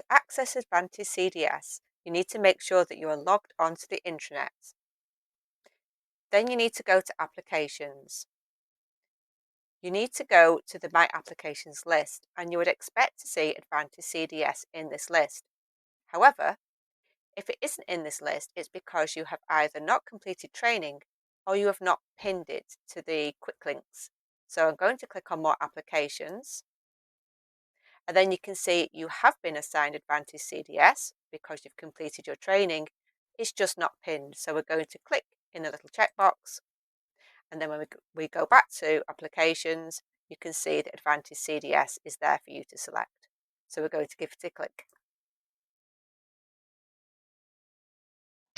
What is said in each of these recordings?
To access Advantage CDS, you need to make sure that you are logged onto the intranet. Then you need to go to Applications. You need to go to the My Applications list, and you would expect to see Advantage CDS in this list. However, if it isn't in this list, it's because you have either not completed training or you have not pinned it to the quick links. So I'm going to click on More Applications, and then you can see you have been assigned Advantage CDS because you've completed your training. It's just not pinned. So we're going to click in the little checkbox, and then when we go back to Applications, you can see that Advantage CDS is there for you to select. So we're going to give it a click.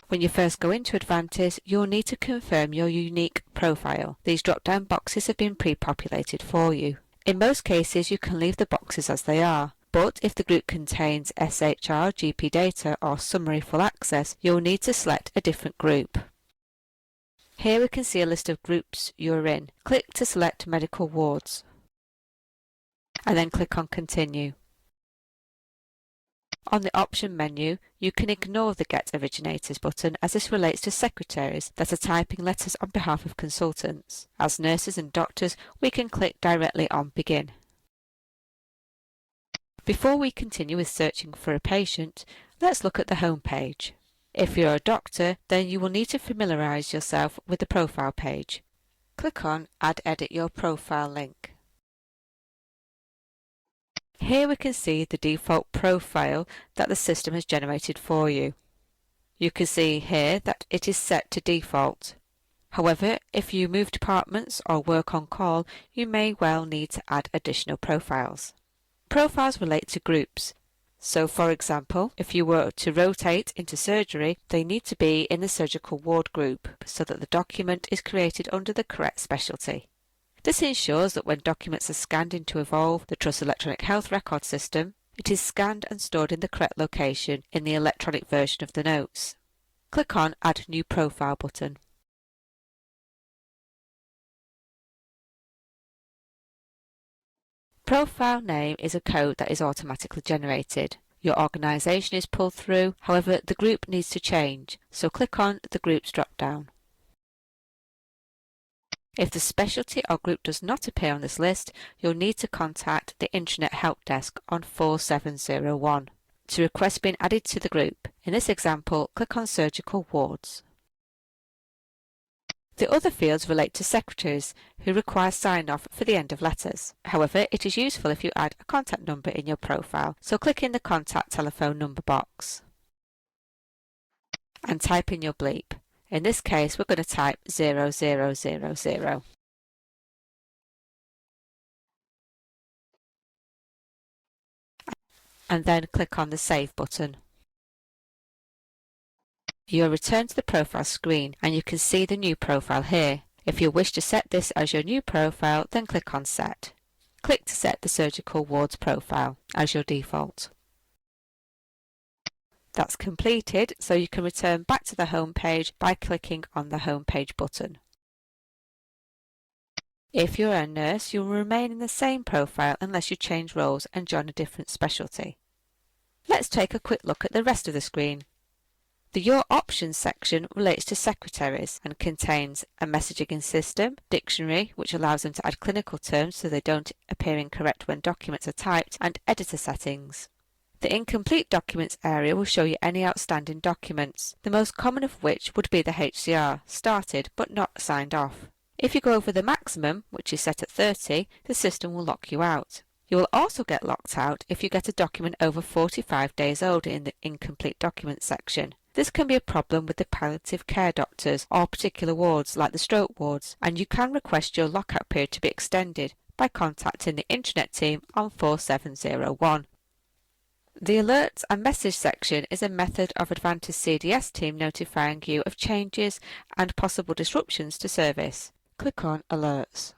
When you first go into Advantage, you'll need to confirm your unique profile. These drop-down boxes have been pre-populated for you. In most cases, you can leave the boxes as they are, but if the group contains SHR, GP data or summary full access, you'll need to select a different group. Here we can see a list of groups you're in. Click to select medical wards, and then click on Continue. On the option menu, you can ignore the Get Originators button as this relates to secretaries that are typing letters on behalf of consultants. As nurses and doctors, we can click directly on Begin. Before we continue with searching for a patient, let's look at the home page. If you're a doctor, then you will need to familiarise yourself with the profile page. Click on Add Edit Your Profile link. Here we can see the default profile that the system has generated for you. You can see here that it is set to default. However, if you move departments or work on call, you may well need to add additional profiles. Profiles relate to groups. So for example, if you were to rotate into surgery, they need to be in the surgical ward group so that the document is created under the correct specialty. This ensures that when documents are scanned into Evolve, the Trust Electronic Health Record System, it is scanned and stored in the correct location in the electronic version of the notes. Click on Add New Profile button. Profile name is a code that is automatically generated. Your organisation is pulled through, however the group needs to change, so click on the Groups drop-down. If the specialty or group does not appear on this list, you'll need to contact the Intranet Help Desk on 4701 to request being added to the group. In this example, click on Surgical Wards. The other fields relate to secretaries who require sign-off for the end of letters. However, it is useful if you add a contact number in your profile, so click in the Contact Telephone Number box and type in your bleep. In this case, we're going to type 0000. And then click on the Save button. You are returned to the profile screen and you can see the new profile here. If you wish to set this as your new profile, then click on Set. Click to set the surgical wards profile as your default. That's completed, so you can return back to the home page by clicking on the Home Page button. If you're a nurse, you will remain in the same profile unless you change roles and join a different specialty. Let's take a quick look at the rest of the screen. The Your Options section relates to secretaries and contains a messaging system, dictionary which allows them to add clinical terms so they don't appear incorrect when documents are typed, and editor settings. The Incomplete Documents area will show you any outstanding documents, the most common of which would be the HCR, started but not signed off. If you go over the maximum, which is set at 30, the system will lock you out. You will also get locked out if you get a document over 45 days old in the Incomplete Documents section. This can be a problem with the palliative care doctors or particular wards like the stroke wards, and you can request your lockout period to be extended by contacting the Intranet team on 4701. The Alerts and Message section is a method of Advantage CDS team notifying you of changes and possible disruptions to service. Click on Alerts.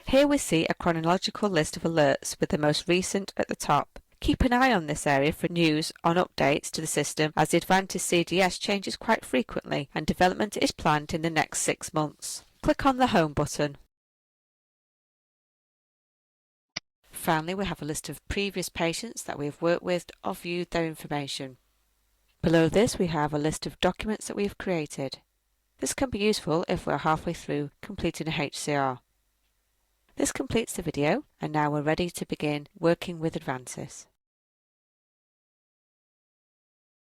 Here we see a chronological list of alerts with the most recent at the top. Keep an eye on this area for news on updates to the system as the Advantage CDS changes quite frequently and development is planned in the next 6 months. Click on the Home button. Finally, we have a list of previous patients that we have worked with or viewed their information. Below this, we have a list of documents that we have created. This can be useful if we're halfway through completing a HCR. This completes the video, and now we're ready to begin working with Advantis.